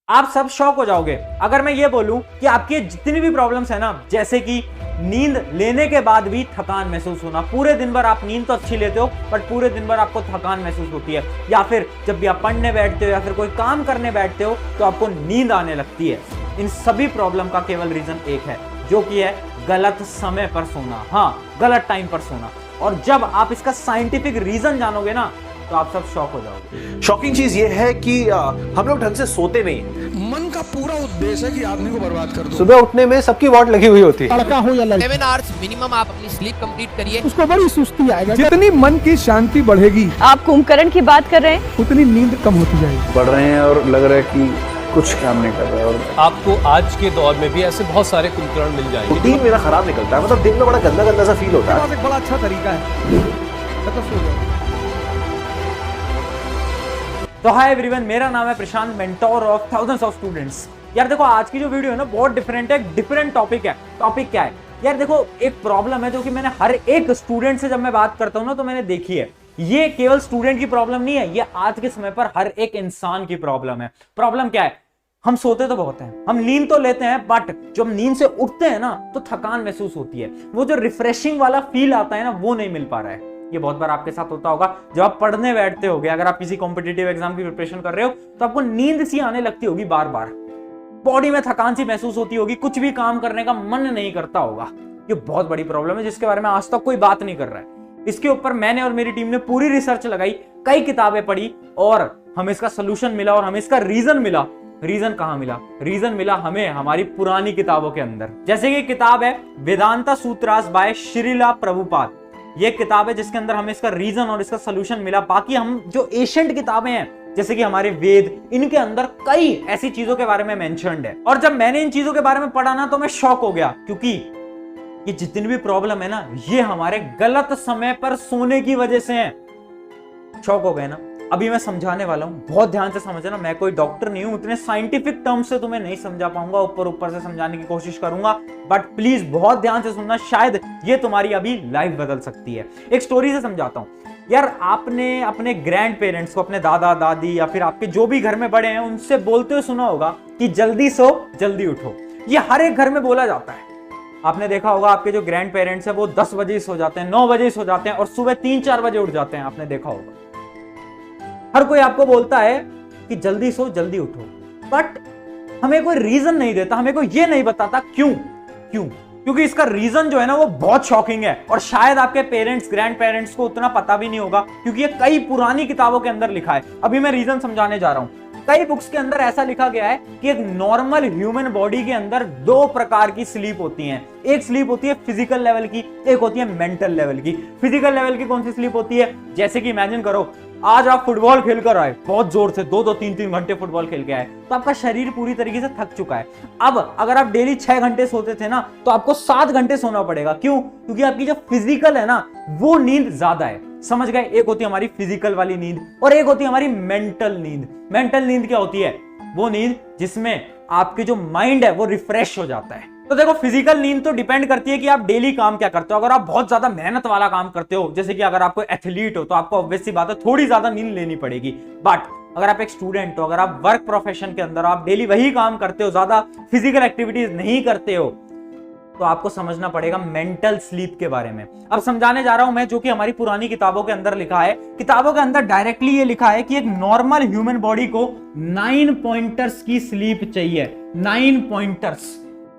आप सब शॉक हो जाओगे अगर मैं ये बोलूं कि आपकी जितनी भी प्रॉब्लम्स है ना, जैसे कि नींद लेने के बाद भी थकान महसूस होना, पूरे दिन भर आप नींद तो अच्छी लेते हो बट पूरे दिन भर आपको थकान महसूस होती है, या फिर जब भी आप पढ़ने बैठते हो या फिर कोई काम करने बैठते हो तो आपको नींद आने लगती है। इन सभी प्रॉब्लम का केवल रीजन एक है, जो कि है गलत समय पर सोना। हाँ, गलत टाइम पर सोना। और जब आप इसका साइंटिफिक रीजन जानोगे ना तो आप सब शॉक हो जाओगे। शॉकिंग चीज ये है कि हम लोग ढंग से सोते नहीं। मन का पूरा उद्देश्य है कि आदमी को बर्बाद कर दो। सुबह उठने में सबकी वॉट लगी हुई होती है। लड़का हो या लड़की, 7 आवर्स मिनिमम आप अपनी स्लीप कंप्लीट करिए। उसको बड़ी सुस्ती आएगा। जितनी मन की शांति बढ़ेगी, आप कुंभकर्ण की बात कर रहे हैं, उतनी नींद कम होती जाएगी। बढ़ रहे हैं और लग रहा है कि कुछ काम नहीं कर रहे हैं। और आपको आज के दौर में भी ऐसे बहुत सारे कुंभकर्ण मिल जाएंगे। दिन मेरा खराब निकलता है, मतलब दिन में बड़ा गंदा गंदा सा फील होता है। एक बड़ा अच्छा तरीका है, तो सो जाओ। तो हाय एवरीवन, मेरा नाम है Prashant, mentor of thousands of students. यार देखो, आज की जो वीडियो है ना बहुत डिफरेंट है, डिफरेंट टॉपिक है। टॉपिक क्या है यार? देखो, एक प्रॉब्लम है जो कि मैंने हर एक स्टूडेंट से जब मैं बात करता हूं ना तो मैंने देखी है। ये केवल स्टूडेंट की प्रॉब्लम नहीं है, ये आज के समय पर हर एक इंसान की प्रॉब्लम है। प्रॉब्लम क्या है? हम सोते तो बहुत हैं, हम नींद तो लेते हैं, बट जब हम नींद से उठते हैं ना तो थकान महसूस होती है। वो जो रिफ्रेशिंग वाला फील आता है ना, वो नहीं मिल पा रहा है। ये बहुत बार आपके साथ होता होगा जब आप पढ़ने बैठते होगे, अगर आप किसी कॉम्पिटिटिव एग्जाम की प्रिपरेशन कर रहे हो तो आपको नींद सी आने लगती होगी, बार बार बॉडी में थकान सी महसूस होती होगी, कुछ भी काम करने का मन नहीं करता होगा। ये बहुत बड़ी प्रॉब्लम है जिसके बारे में आज तक कोई बात नहीं कर रहा है। इसके ऊपर मैंने और मेरी टीम ने पूरी रिसर्च लगाई, कई किताबें पढ़ी और हमें इसका सोल्यूशन मिला और हमें इसका रीजन मिला। रीजन कहां मिला? रीजन मिला हमें हमारी पुरानी किताबों के अंदर। जैसे कि किताब है वेदांता सूत्रास बाय श्रीला प्रभुपाद। ये किताब है जिसके अंदर हमें इसका रीजन और इसका सोल्यूशन मिला। बाकी हम जो एशियंट किताबें हैं जैसे कि हमारे वेद, इनके अंदर कई ऐसी चीजों के बारे में मेंशन्ड है। और जब मैंने इन चीजों के बारे में पढ़ा ना तो मैं शॉक हो गया, क्योंकि ये जितनी भी प्रॉब्लम है ना, ये हमारे गलत समय पर सोने की वजह से है। शॉक हो गए ना? अभी मैं समझाने वाला हूं, बहुत ध्यान से समझना। मैं कोई डॉक्टर नहीं हूं, इतने साइंटिफिक टर्म्स से तुम्हें नहीं समझा पाऊंगा, ऊपर ऊपर से समझाने की कोशिश करूंगा, बट प्लीज बहुत ध्यान से सुनना, शायद ये तुम्हारी अभी लाइफ बदल सकती है। एक स्टोरी से समझाता हूं। यार, आपने अपने ग्रैंड पेरेंट्स को, अपने दादा दादी या फिर आपके जो भी घर में बड़े हैं, उनसे बोलते हुए सुना होगा कि जल्दी सो जल्दी उठो। ये हर एक घर में बोला जाता है। आपने देखा होगा आपके जो ग्रैंड पेरेंट्स है वो 10 बजे सो जाते हैं, 9 बजे सो जाते हैं और सुबह 3-4 बजे उठ जाते हैं। आपने देखा होगा हर कोई आपको बोलता है कि जल्दी सो जल्दी उठो, बट हमें कोई रीजन नहीं देता, हमें कोई ये नहीं बताता क्यों। क्योंकि इसका रीजन जो है ना वो बहुत शॉकिंग है और शायद आपके पेरेंट्स, ग्रैंड पेरेंट्स को उतना पता भी नहीं होगा, क्योंकि ये कई पुरानी किताबों के अंदर लिखा है। अभी मैं रीजन समझाने जा रहा हूं। कई बुक्स के अंदर ऐसा लिखा गया है कि एक नॉर्मल ह्यूमन बॉडी के अंदर 2 प्रकार की स्लीप होती हैं। एक स्लीप होती है फिजिकल लेवल की, एक होती है मेंटल लेवल की। फिजिकल लेवल की कौन सी स्लीप होती है? जैसे कि इमेजिन करो, आज आप फुटबॉल खेलकर आए, बहुत जोर से 2-2, 3-3 घंटे फुटबॉल खेल के आए, तो आपका शरीर पूरी तरीके से थक चुका है। अब अगर आप डेली 6 घंटे सोते थे ना तो आपको 7 घंटे सोना पड़ेगा। क्यों? क्योंकि आपकी जो फिजिकल है ना वो नींद ज्यादा है। समझ गए? एक होती है हमारी फिजिकल वाली नींद और एक होती है हमारी मेंटल नींद। मेंटल नींद क्या होती है? वो नींद जिसमें आपके जो माइंड है वो रिफ्रेश हो जाता है। तो देखो, फिजिकल नींद तो डिपेंड करती है कि आप डेली काम क्या करते हो। अगर आप बहुत ज्यादा मेहनत वाला काम करते हो, जैसे कि अगर आप कोई एथलीट हो, तो आपको ऑब्वियस सी बात है थोड़ी ज्यादा नींद लेनी पड़ेगी। बट अगर आप एक स्टूडेंट हो, अगर आप वर्क प्रोफेशन के अंदर आप डेली वही काम करते हो, ज्यादा फिजिकल एक्टिविटीज नहीं करते हो, तो आपको समझना पड़ेगा मेंटल स्लीप के बारे में। अब समझाने जा रहा हूं मैं, जो कि हमारी पुरानी किताबों के अंदर लिखा है। किताबों के अंदर डायरेक्टली ये लिखा है कि एक नॉर्मल ह्यूमन बॉडी को 9 पॉइंटर्स की स्लीप चाहिए। 9 पॉइंटर्स,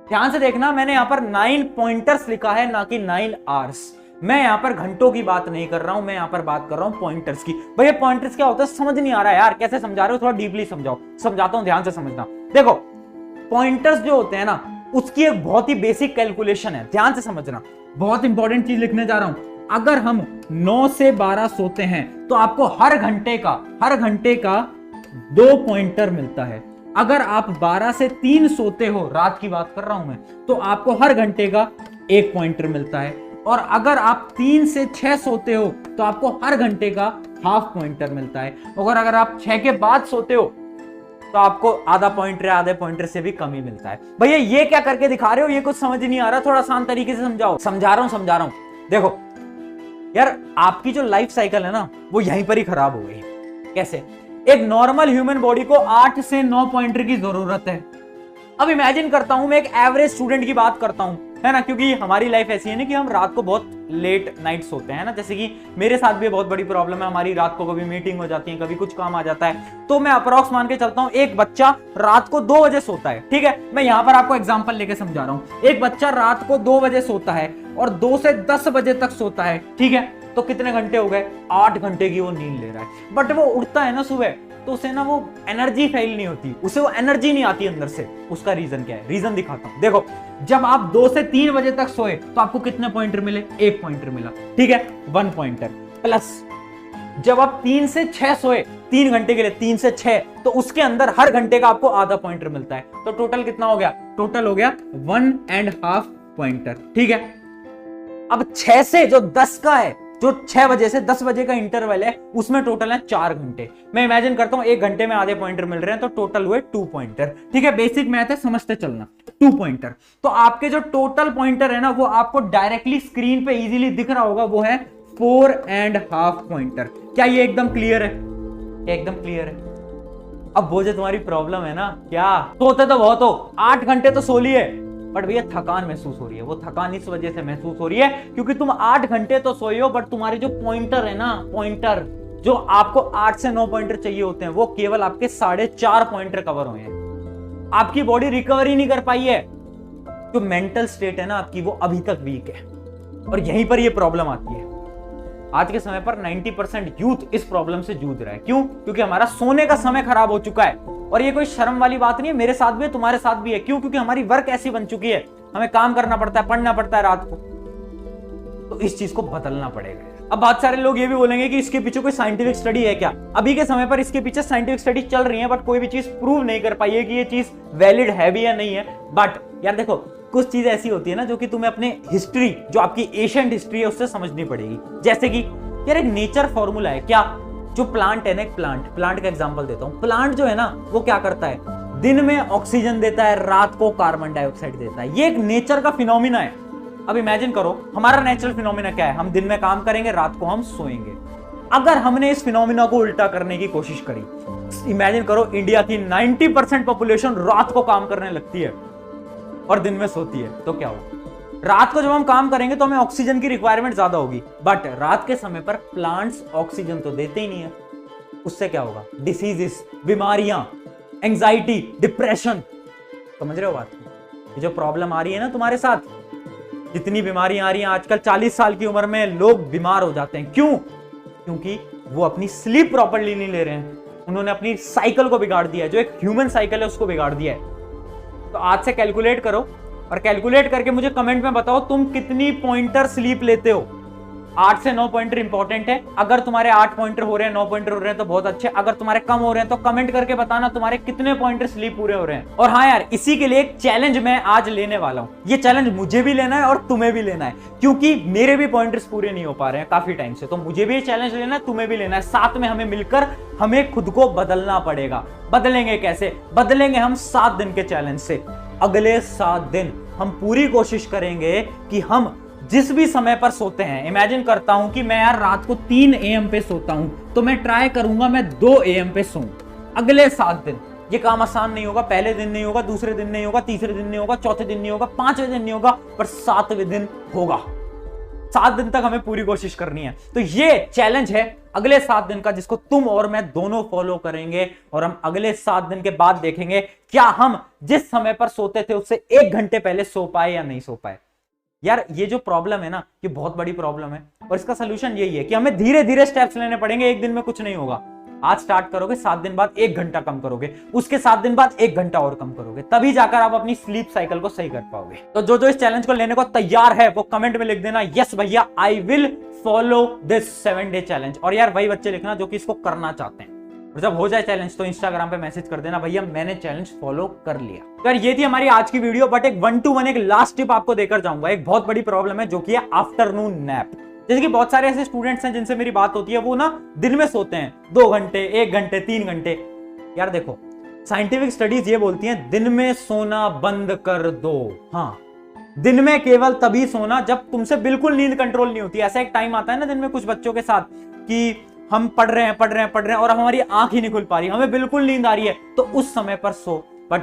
ध्यान से देखना, मैंने यहां पर 9 पॉइंटर्स लिखा है, ना कि 9 आवर्स। मैं यहां पर घंटों की बात नहीं कर रहा हूं, मैं यहां पर बात कर रहा हूं पॉइंटर्स की। भैया पॉइंटर्स क्या होता है? समझ नहीं आ रहा है यार, कैसे समझा रहे हो? थोड़ा डीपली समझाओ। समझाता हूं, ध्यान से समझना। देखो, पॉइंटर्स जो होते हैं ना, उसकी एक बहुत ही बेसिक कैलकुलेशन है, ध्यान से समझना। बहुत इंपॉर्टेंट चीज लिखने जा रहा हूं। अगर हम 9 से 12 सोते हैं तो आपको हर घंटे का 2 पॉइंटर मिलता है। अगर आप 12 से 3 सोते हो, रात की बात कर रहा हूं मैं, तो आपको हर घंटे का 1 पॉइंटर मिलता है। और अगर आप 3 से 6 सोते हो तो आपको हर घंटे का हाफ पॉइंटर मिलता है। और अगर आप 6 के बाद सोते हो तो आपको आधा पॉइंटर, आधे पॉइंटर से भी कम ही मिलता है। भैया ये क्या करके दिखा रहे हो? ये कुछ समझ नहीं आ रहा, थोड़ा आसान तरीके से समझाओ। समझा रहा हूं। देखो यार, आपकी जो लाइफ साइकिल है ना वो यहीं पर ही खराब हो गई। कैसे? एक नॉर्मल ह्यूमन बॉडी को 8 से 9 पॉइंटर की जरूरत है। अब इमेजिन करता हूं, मैं एक एवरेज स्टूडेंट की बात करता हूं, है ना, क्योंकि हमारी लाइफ ऐसी है ना कि हम रात को बहुत लेट नाइट सोते हैं ना, जैसे कि मेरे साथ भी बहुत बड़ी प्रॉब्लम है, हमारी रात को कभी मीटिंग हो जाती है, कभी कुछ काम आ जाता है, तो मैं अप्रॉक्स मान के चलता हूं एक बच्चा रात को 2 बजे सोता है। ठीक है, मैं यहां पर आपको एग्जांपल लेके समझा रहा हूं। एक बच्चा रात को 2 बजे सोता है और 2 से 10 बजे तक सोता है। ठीक है, तो कितने घंटे हो गए? 8 घंटे की वो नींद ले रहा है। बट वो उठता है ना सुबह, तो उसे ना वो एनर्जी फील नहीं होती, उसे वो एनर्जी नहीं आती अंदर से। उसका रीजन क्या है? रीजन दिखाता हूं। देखो, जब आप 2 से 3 बजे तक सोए तो आपको कितने पॉइंटर मिले? 1 पॉइंटर मिला। ठीक है, 1 पॉइंटर प्लस जब आप 3 से 6 सोए, 3 घंटे के लिए 3 से 6, तो उसके अंदर हर घंटे का आपको आधा पॉइंटर मिलता है। तो टोटल कितना हो गया? टोटल हो गया 1.5 पॉइंटर। ठीक है, अब 6 से जो 10 का है, जो 6 बजे से 10 बजे का इंटरवल है, उसमें टोटल है 4 घंटे। मैं इमेजिन करता हूं 1 घंटे में आधे पॉइंटर मिल रहे हैं, तो टोटल हुए 2 पॉइंटर। ठीक है, बेसिक मैथ है, समझते चलना। 2 पॉइंटर, तो आपके जो टोटल पॉइंटर है ना, वो आपको डायरेक्टली स्क्रीन पे इजीली दिख रहा होगा, वो है 4.5 पॉइंटर। क्या ये एकदम क्लियर है? एकदम क्लियर है। अब वो जो तुम्हारी प्रॉब्लम है ना, क्या सोते तो बहुत हो, 8 घंटे तो सो लिए, बट भैया थकान महसूस हो रही है। वो थकान इस वजह से महसूस हो रही है क्योंकि तुम 8 घंटे तो सोए हो, बट तुम्हारे जो पॉइंटर है ना, पॉइंटर जो आपको 8 से 9 पॉइंटर चाहिए होते हैं, वो केवल आपके 4.5 पॉइंटर कवर हुए हैं। आपकी बॉडी रिकवरी नहीं कर पाई है। जो मेंटल स्टेट है ना आपकी, वो अभी तक वीक है, और यहीं पर ये प्रॉब्लम आती है। आज के समय पर 90% यूथ इस प्रॉब्लम से जूझ रहा है। क्यों? क्योंकि हमारा सोने का समय खराब हो चुका है। और ये कोई शर्म वाली बात नहीं है, मेरे साथ भी है, तुम्हारे साथ भी है। क्यों? क्योंकि हमारी वर्क ऐसी बन चुकी है, हमें काम करना पड़ता है, पढ़ना पड़ता है रात को, तो इस चीज को बदलना पड़ेगा। अब बहुत सारे लोग ये भी बोलेंगे कि इसके पीछे कोई साइंटिफिक स्टडी है क्या? अभी के समय पर इसके पीछे साइंटिफिक स्टडी चल रही है, बट कोई भी चीज प्रूव नहीं कर पाई है कि ये चीज वैलिड है भी या नहीं है। बट यार देखो, कुछ चीज ऐसी होती है ना जो कि तुम्हें अपने हिस्ट्री, जो आपकी एशियंट हिस्ट्री है, उससे समझनी पड़ेगी। जैसे कि यार एक नेचर फॉर्मूला है क्या? जो प्लांट है ना, एक प्लांट का एग्जांपल देता हूं। प्लांट जो है ना, वो क्या करता है? दिन में ऑक्सीजन देता है, रात को कार्बन डाइऑक्साइड देता है। ये एक नेचर का फिनोमिना है। अब इमेजिन करो, हमारा नेचुरल फिनोमिना क्या है? हम दिन में काम करेंगे, रात को हम सोएंगे। अगर हमने इस फिनोमिना को उल्टा करने की कोशिश करी, इमेजिन करो इंडिया की 90% पॉपुलेशन रात को काम करने लगती है और दिन में सोती है, तो क्या होगा? रात को जब हम काम करेंगे तो हमें ऑक्सीजन की रिक्वायरमेंट ज्यादा होगी, बट रात के समय पर प्लांट्स ऑक्सीजन तो देते ही नहीं है। उससे क्या होगा? डिसीजेस, बीमारियां, एंजाइटी, डिप्रेशन। समझ रहे हो बात? ये जो प्रॉब्लम आ रही है ना तुम्हारे साथ, जितनी बीमारियां आ रही हैं आजकल, 40 साल की उम्र में लोग बीमार हो जाते हैं। क्यों? क्योंकि वो अपनी स्लीप प्रॉपर्ली नहीं ले रहे हैं। उन्होंने अपनी साइकिल को बिगाड़ दिया है, जो एक ह्यूमन साइकिल है उसको बिगाड़ दिया है। तो आज से कैलकुलेट करो, और कैलकुलेट करके मुझे कमेंट में बताओ तुम कितनी पॉइंटर स्लीप लेते हो। 8 से 9 पॉइंटर इंपॉर्टेंट है। अगर तुम्हारे 8 पॉइंटर हो रहे हैं, 9 पॉइंटर हो रहे हैं तो बहुत अच्छे। अगर तुम्हारे कम हो रहे हैं तो कमेंट करके बताना तुम्हारे कितने पॉइंटर स्लीप पूरे हो रहे हैं। और हाँ यार, इसी के लिए एक चैलेंज मैं आज लेने वाला हूं। ये चैलेंज मुझे भी लेना है और तुम्हें भी लेना है, क्योंकि मेरे भी पॉइंटर्स पूरे नहीं हो पा रहे हैं काफी टाइम से। तो मुझे भी ये चैलेंज लेना है, तुम्हें भी लेना है। साथ में हमें मिलकर हमें खुद को बदलना पड़ेगा। बदलेंगे कैसे? बदलेंगे हम 7 दिन के चैलेंज से। अगले 7 दिन हम पूरी कोशिश करेंगे कि हम जिस भी समय पर सोते हैं, इमेजिन करता हूं कि मैं यार रात को 3 AM पे सोता हूं, तो मैं ट्राई करूंगा मैं 2 AM पे सोऊं। अगले 7 दिन। ये काम आसान नहीं होगा, पहले दिन नहीं होगा, दूसरे दिन नहीं होगा, तीसरे दिन नहीं होगा, चौथे दिन नहीं होगा, 5वें दिन नहीं होगा, पर 7वें दिन होगा। 7 दिन तक हमें पूरी कोशिश करनी है। तो ये चैलेंज है अगले 7 दिन का, जिसको तुम और मैं दोनों फॉलो करेंगे। और हम अगले 7 दिन के बाद देखेंगे क्या हम जिस समय पर सोते थे उससे 1 घंटे पहले सो पाए या नहीं सो पाए। यार ये जो प्रॉब्लम है ना, ये बहुत बड़ी प्रॉब्लम है, और इसका सोल्यूशन यही है कि हमें धीरे धीरे स्टेप्स लेने पड़ेंगे। एक दिन में कुछ नहीं होगा। आज स्टार्ट करोगे, 7 दिन बाद 1 घंटा कम करोगे, उसके 7 दिन बाद 1 घंटा और कम करोगे, तभी जाकर आप अपनी स्लीप साइकिल को सही कर पाओगे। तो जो जो इस चैलेंज को लेने को तैयार है वो कमेंट में लिख देना, यस भैया I will follow this 7 day challenge. और यार वही बच्चे लिखना जो कि इसको करना चाहते हैं। और जब हो जाए चैलेंज तो इंस्टाग्राम पे मैसेज कर देना, भैया मैंने चैलेंज फॉलो कर लिया। तो यार ये थी हमारी आज की वीडियो, बट एक 1 to 1 एक लास्ट टिप आपको देकर जाऊंगा। एक बहुत बड़ी प्रॉब्लम है जो कि है आफ्टरनून नैप। जैसे कि बहुत सारे ऐसे स्टूडेंट्स हैं जिनसे मेरी बात होती है, वो ना दिन में सोते हैं 2 घंटे, 1 घंटे, 3 घंटे। यार देखो, साइंटिफिक स्टडीज ये बोलती हैं दिन में सोना बंद कर दो। हाँ, दिन में केवल तभी सोना जब तुमसे बिल्कुल नींद कंट्रोल नहीं होती। ऐसा एक टाइम आता है ना दिन में कुछ बच्चों के साथ कि हम पढ़ रहे हैं और हमारी आंख ही नहीं खुल पा रही, हमें बिल्कुल नींद आ रही है, तो उस समय पर सो। बट